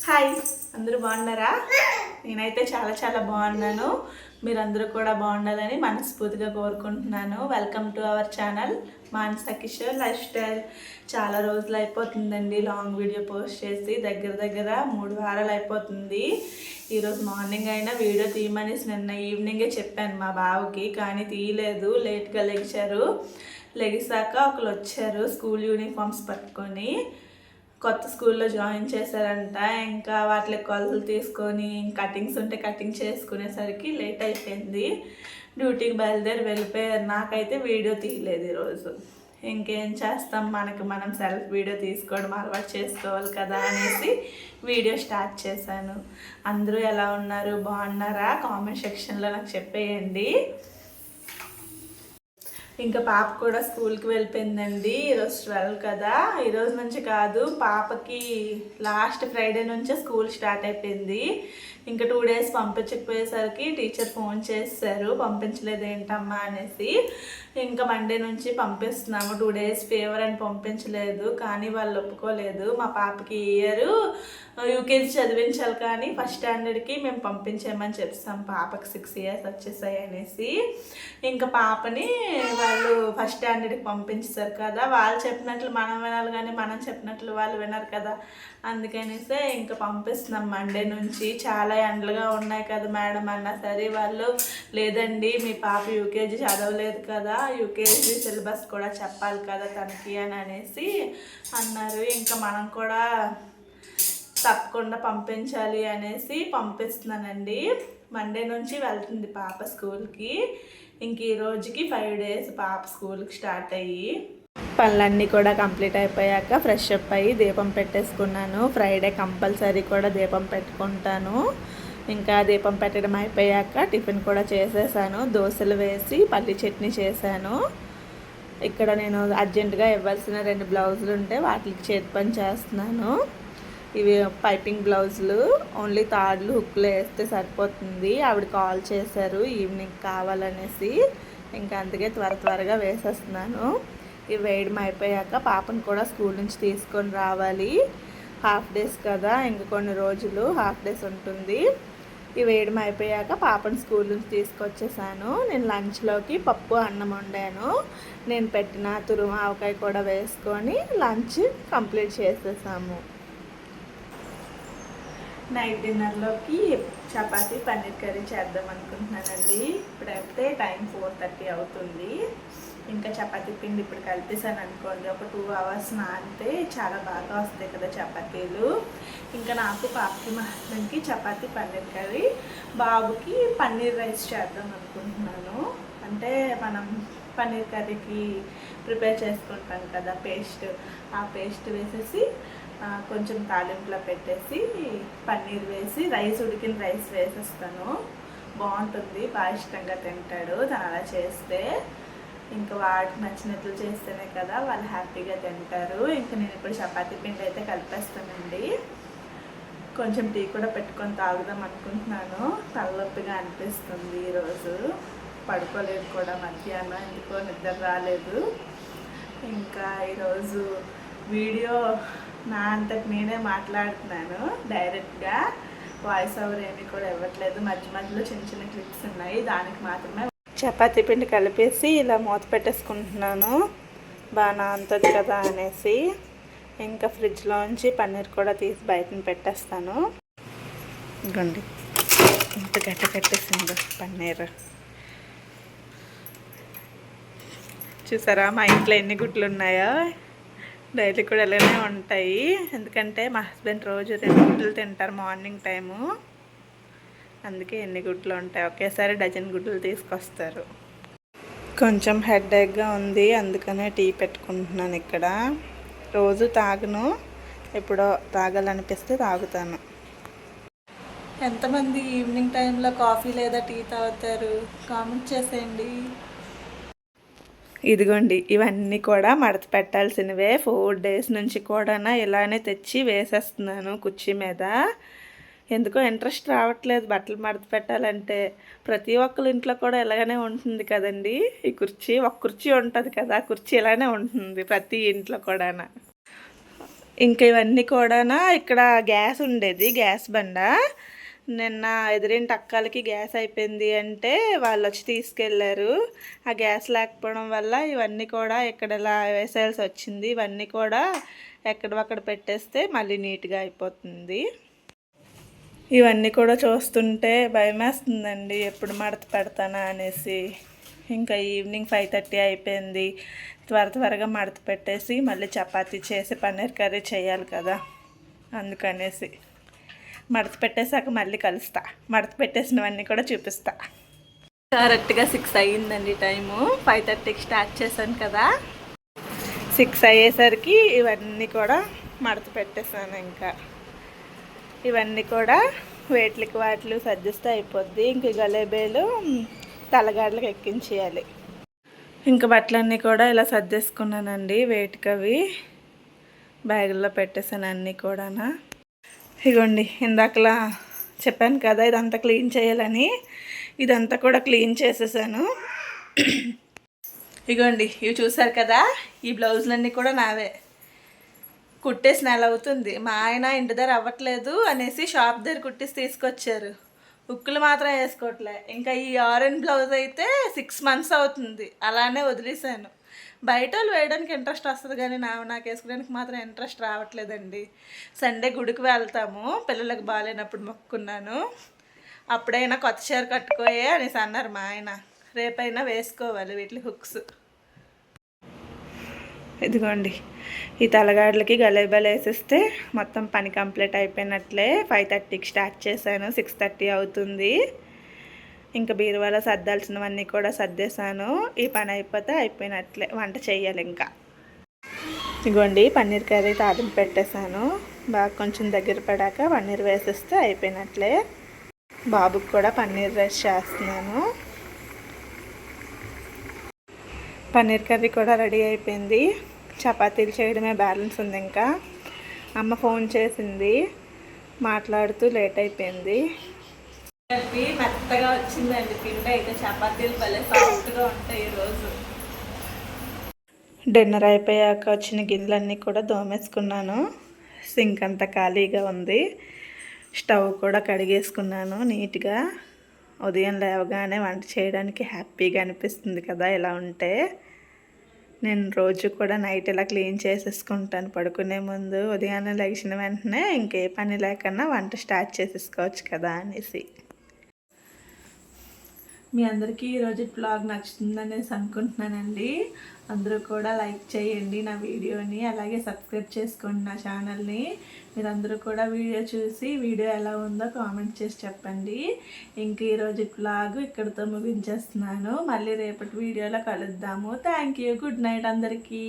Hi, అందరూ బాగున్నారా? నేనైతే చాలా చాలా బాగున్నాను. మీరందరూ కూడా బాగుండాలని మనస్ఫూర్తిగా కోరుకుంటున్నాను. Welcome to our channel Manasa Kishore life style. చాలా రోజులు అయిపోతుందండి లాంగ్ వీడియో పోస్ట్ చేసి, దగ్గర దగ్గర 3 వారాలు అయిపోతుంది. ఈరోజు మార్నింగ్ అయినా వీడియో తీయమనేసి నిన్న ఈవినింగే చెప్పాను మా బావకి, కానీ తీయలేదు. లేట్గా లెగిసాక ఒకరు వచ్చారు స్కూల్ యూనిఫామ్స్ పట్టుకొని. కొత్త స్కూల్లో జాయిన్ చేశారంట. ఇంకా వాటికి కొలతలు తీసుకొని కటింగ్స్ ఉంటే కటింగ్ చేసుకునేసరికి లేట్ అయిపోయింది. డ్యూటీకి బయలుదేరి వెళ్ళిపోయారు. నాకైతే వీడియో తీయలేదు ఈరోజు. ఇంకేం చేస్తాం, మనం సెల్ఫ్ వీడియో తీసుకోవడం అలవాటు చేసుకోవాలి కదా అనేసి వీడియో స్టార్ట్ చేశాను. అందరూ ఎలా ఉన్నారు, బాగున్నారా? కామెంట్ సెక్షన్లో నాకు చెప్పేయండి. ఇంకా పాప కూడా స్కూల్కి వెళ్ళిపోయిందండి. ఈరోజు 12 కదా, ఈరోజు నుంచి కాదు, పాపకి లాస్ట్ ఫ్రైడే నుంచే స్కూల్ స్టార్ట్ అయిపోయింది. ఇంకా 2 డేస్ పంపించకపోయేసరికి టీచర్ ఫోన్ చేశారు, పంపించలేదు ఏంటమ్మా అనేసి. ఇంకా మండే నుంచి పంపిస్తున్నాము. 2 డేస్ ఫీవర్ అని పంపించలేదు, కానీ వాళ్ళు ఒప్పుకోలేదు. మా పాపకి ఇయర్ యూకేజీ చదివించాలి, కానీ ఫస్ట్ స్టాండర్డ్కి మేము పంపించామని చెప్తాం. పాపకి 6 ఇయర్స్ వచ్చేసాయి అనేసి. ఇంకా పాపని వాళ్ళు ఫస్ట్ స్టాండర్డ్కి పంపించారు కదా, వాళ్ళు చెప్పినట్లు మనం వినాలి, కానీ మనం చెప్పినట్లు వాళ్ళు వినరు కదా. అందుకనేసే ఇంకా పంపిస్తున్నాం మండే నుంచి. చాలా ఎండలుగా ఉన్నాయి కదా మేడం అన్నా సరే, వాళ్ళు లేదండి మీ పాప యూకేజీ చదవలేదు కదా, యూకేజీ సిలబస్ కూడా చెప్పాలి కదా తనకి అని అనేసి అన్నారు. ఇంకా మనం కూడా తప్పకుండా పంపించాలి అనేసి పంపిస్తున్నానండి. మండే నుంచి వెళ్తుంది పాప స్కూల్కి. ఇంక ఈ రోజుకి 5 డేస్ పాప స్కూల్కి స్టార్ట్ అయ్యి. పనులన్నీ కూడా కంప్లీట్ అయిపోయాక ఫ్రెష్ అప్ అయ్యి దీపం పెట్టేసుకున్నాను. ఫ్రైడే కంపల్సరీ కూడా దీపం పెట్టుకుంటాను. ఇంకా దీపం పెట్టడం అయిపోయాక టిఫిన్ కూడా చేసేసాను. దోశలు వేసి పల్లి చట్నీ చేశాను. ఇక్కడ నేను అర్జెంటుగా ఇవ్వాల్సిన 2 బ్లౌజులు ఉంటే వాటికి చేతి పని చేస్తున్నాను. ఇవి పైపింగ్ బ్లౌజులు, ఓన్లీ తాడులు హుక్లు వేస్తే సరిపోతుంది. ఆవిడ కాల్ చేశారు ఈవినింగ్ కావాలనేసి, ఇంకా అందుకే త్వరగా వేసేస్తున్నాను. ఇవి వేయడం అయిపోయాక పాపను కూడా స్కూల్ నుంచి తీసుకొని రావాలి. హాఫ్ డేస్ కదా, ఇంక కొన్ని రోజులు హాఫ్ డేస్ ఉంటుంది. ఇవి వేయడం అయిపోయాక పాపను స్కూల్ నుంచి తీసుకొచ్చేసాను. నేను లంచ్లోకి పప్పు అన్నం వండాను. నేను పెట్టిన తురుము ఆవకాయ కూడా వేసుకొని లంచ్ కంప్లీట్ చేసేసాము. నైట్ డిన్నర్లోకి చపాతీ పన్నీర్ కర్రీ చేద్దాం అనుకుంటున్నానండి. ఇప్పుడైతే టైం 4:30 అవుతుంది. ఇంకా చపాతీ పిండి ఇప్పుడు కలిపేసాను అనుకోండి, ఒక 2 అవర్స్ నానితే చాలా బాగా వస్తాయి కదా చపాతీలు. ఇంకా నాకు పాపకి మా హస్బెండ్కి చపాతీ పన్నీర్ కర్రీ, బాబుకి పన్నీర్ రైస్ చేద్దాం అనుకుంటున్నాను. అంటే మనం పన్నీర్ కర్రీకి ప్రిపేర్ చేసుకుంటాం కదా పేస్ట్, ఆ పేస్ట్ వేసేసి కొంచెం తాలింపులో పెట్టేసి పన్నీర్ వేసి ఉడికిన రైస్ వేసేస్తాను. బాగుంటుంది, బాగా ఇష్టంగా తింటాడు తను అలా చేస్తే. ఇంకా వాడికి నచ్చినట్లు చేస్తేనే కదా వాళ్ళు హ్యాపీగా తింటారు. ఇంకా నేను ఇప్పుడు చపాతీ పిండి అయితే కలిపేస్తానండి. కొంచెం టీ కూడా పెట్టుకొని తాగుదాం అనుకుంటున్నాను. తలనొప్పిగా అనిపిస్తుంది ఈరోజు, పడుకోలేదు కూడా మధ్యాహ్నం, ఎందుకో నిద్ర రాలేదు. ఇంకా ఈరోజు వీడియో నా అంతకు నేనే మాట్లాడుతున్నాను, డైరెక్ట్గా వాయిస్ ఓవర్ ఏమీ కూడా ఇవ్వట్లేదు. మధ్యలో చిన్న చిన్న క్లిప్స్ ఉన్నాయి, దానికి మాత్రమే. చపాతీ పిండి కలిపేసి ఇలా మూత పెట్టేసుకుంటున్నాను, బాగా నానుతుంది కదా అనేసి. ఇంకా ఫ్రిడ్జ్లోంచి పన్నీర్ కూడా తీసి బయటని పెట్టేస్తాను. ఇదిగోండి ఇంత కట్టేసింది పన్నీర్. చూసారా మా ఇంట్లో ఎన్ని గుడ్లు ఉన్నాయో. డైలీ కూడా ఇలానే ఉంటాయి, ఎందుకంటే మా హస్బెండ్ రోజు 2 గుడ్లు తింటారు మార్నింగ్ టైము. అందుకే ఎన్ని గుడ్లు ఉంటాయి, ఒకేసారి డజన్ గుడ్లు తీసుకొస్తారు. కొంచెం హెడేక్గా ఉంది, అందుకనే టీ పెట్టుకుంటున్నాను. ఇక్కడ రోజు తాగను, ఎప్పుడో తాగాలనిపిస్తే తాగుతాను. ఎంతమంది ఈవినింగ్ టైంలో కాఫీ లేదా టీ తాగుతారు కామెంట్ చేసేయండి. ఇదిగోండి ఇవన్నీ కూడా మడత పెట్టాల్సినవే. 4 డేస్ నుంచి కూడా ఇలానే తెచ్చి వేసేస్తున్నాను కుర్చీ మీద. ఎందుకో ఇంట్రెస్ట్ రావట్లేదు బట్టలు మడత పెట్టాలంటే. ప్రతి ఒక్కరి ఇంట్లో కూడా ఇలాగనే ఉంటుంది కదండి. ఈ కుర్చీ, ఒక కుర్చీ ఉంటుంది కదా, కుర్చీ ఇలానే ఉంటుంది ప్రతి ఇంట్లో కూడా. ఇంకా ఇవన్నీ కూడా ఇక్కడ గ్యాస్ ఉండేది, గ్యాస్ బండ. నిన్న ఎదురింటి అక్కలకి గ్యాస్ అయిపోయింది అంటే వాళ్ళు వచ్చి తీసుకెళ్ళారు. ఆ గ్యాస్ లేకపోవడం వల్ల ఇవన్నీ కూడా ఇక్కడ ఇలా వేసేయాల్సి వచ్చింది. ఇవన్నీ కూడా ఎక్కడవక్కడ పెట్టేస్తే మళ్ళీ నీట్గా అయిపోతుంది. ఇవన్నీ కూడా చూస్తుంటే భయమేస్తుందండి, ఎప్పుడు మడత పెడతానా అనేసి. ఇంకా ఈవినింగ్ 5:30 అయిపోయింది. త్వరగా మడత పెట్టేసి మళ్ళీ చపాతీ చేసి పన్నీర్ కర్రీ చేయాలి కదా, అందుకనేసి మడత పెట్టేసాక మళ్ళీ కలుస్తా. మడత పెట్టేసినవన్నీ కూడా చూపిస్తా. కరెక్ట్గా 6 అయ్యిందండి టైము. 5:30కి స్టార్ట్ చేశాను కదా, 6 అయ్యేసరికి ఇవన్నీ కూడా మడత పెట్టేశాను. ఇంకా ఇవన్నీ కూడా వాటిలు సర్దిస్తే అయిపోద్ది. ఇంక గలేబేలు తలగాడలకు ఎక్కించేయాలి. ఇంకా బట్టలన్నీ కూడా ఇలా సర్దేసుకున్నానండి, వేటికవి బ్యాగుల్లో పెట్టేసాను అన్నీ కూడా. ఇగోండి, ఇందాకలా చెప్పాను కదా ఇదంతా క్లీన్ చేయాలని, ఇదంతా కూడా క్లీన్ చేసేసాను. ఇగోండి, ఇవి చూసారు కదా, ఈ బ్లౌజులన్నీ కూడా నావే. కుట్టేసి నెల అవుతుంది. మా ఆయన ఇంటి దగ్గర అవ్వట్లేదు అనేసి షాప్ దగ్గర కుట్టేసి తీసుకొచ్చారు. ఉక్కులు మాత్రం వేసుకోవట్లే. ఇంకా ఈ ఆరెంజ్ బ్లౌజ్ అయితే 6 months అవుతుంది, అలానే వదిలేసాను. బయట వాళ్ళు వేయడానికి ఇంట్రెస్ట్ వస్తుంది కానీ నాకు వేసుకోవడానికి మాత్రం ఇంట్రెస్ట్ రావట్లేదండి. సండే గుడికి వెళ్తాము, పిల్లలకు బాగాలేనప్పుడు మొక్కున్నాను. అప్పుడైనా కొత్త చీర కట్టుకోయే అనేసి అన్నారు మా ఆయన. రేపైనా వేసుకోవాలి వీటి హుక్స్. ఇదిగోండి, ఈ తలగాడ్లకి గలేబలు వేసేస్తే మొత్తం పని కంప్లీట్ అయిపోయినట్లే. 5:30కి స్టార్ట్ చేశాను, 6:30 అవుతుంది. ఇంకా బీరువాలో సర్దాల్సినవన్నీ కూడా సర్దేశాను. ఈ పని అయిపోతే అయిపోయినట్లే, వంట చేయాలి ఇంకా. ఇదిగోండి, పన్నీర్ కర్రీ తాలింపు పెట్టేశాను. బాగా కొంచెం దగ్గర పడాక పన్నీర్ వేసేస్తే అయిపోయినట్లే. బాబుకి కూడా పన్నీర్ రైస్ చేస్తున్నాను. పన్నీర్ కర్రీ కూడా రెడీ అయిపోయింది. చపాతీలు చేయడమే బ్యాలెన్స్ ఉంది. ఇంకా అమ్మ ఫోన్ చేసింది, మాట్లాడుతూ లేట్ అయిపోయింది. మెత్తగా వచ్చిందండి పిండి అయితే. చపాతీలు భలే సాఫ్ట్గా ఉంటాయి ఈరోజు. డిన్నర్ అయిపోయాక వచ్చిన గిన్నెలన్నీ కూడా దోమేసుకున్నాను. సింక్ అంతా ఖాళీగా ఉంది. స్టవ్ కూడా కడిగేసుకున్నాను నీట్గా. ఉదయం లేవగానే వంట చేయడానికి హ్యాపీగా అనిపిస్తుంది కదా ఇలా ఉంటే. నేను రోజు కూడా నైట్ ఇలా క్లీన్ చేసేసుకుంటాను పడుకునే ముందు. ఉదయాన్నే లేచిన వెంటనే ఇంకే పని లేకన్నా వంట స్టార్ట్ చేసేసుకోవచ్చు కదా అనేసి. మీ అందరికీ ఈరోజు బ్లాగ్ నచ్చుతుందనేసి అనుకుంటున్నానండి. అందరూ కూడా లైక్ చేయండి నా వీడియోని, అలాగే సబ్స్క్రైబ్ చేసుకోండి నా ఛానల్ని. మీరందరూ కూడా వీడియో చూసి వీడియో ఎలా ఉందో కామెంట్ చేసి చెప్పండి. ఇంక ఈరోజు బ్లాగ్ ఇక్కడితో ముగించేస్తున్నాను. మళ్ళీ రేపటి వీడియోలో కలుద్దాము. Thank you. గుడ్ నైట్ అందరికీ.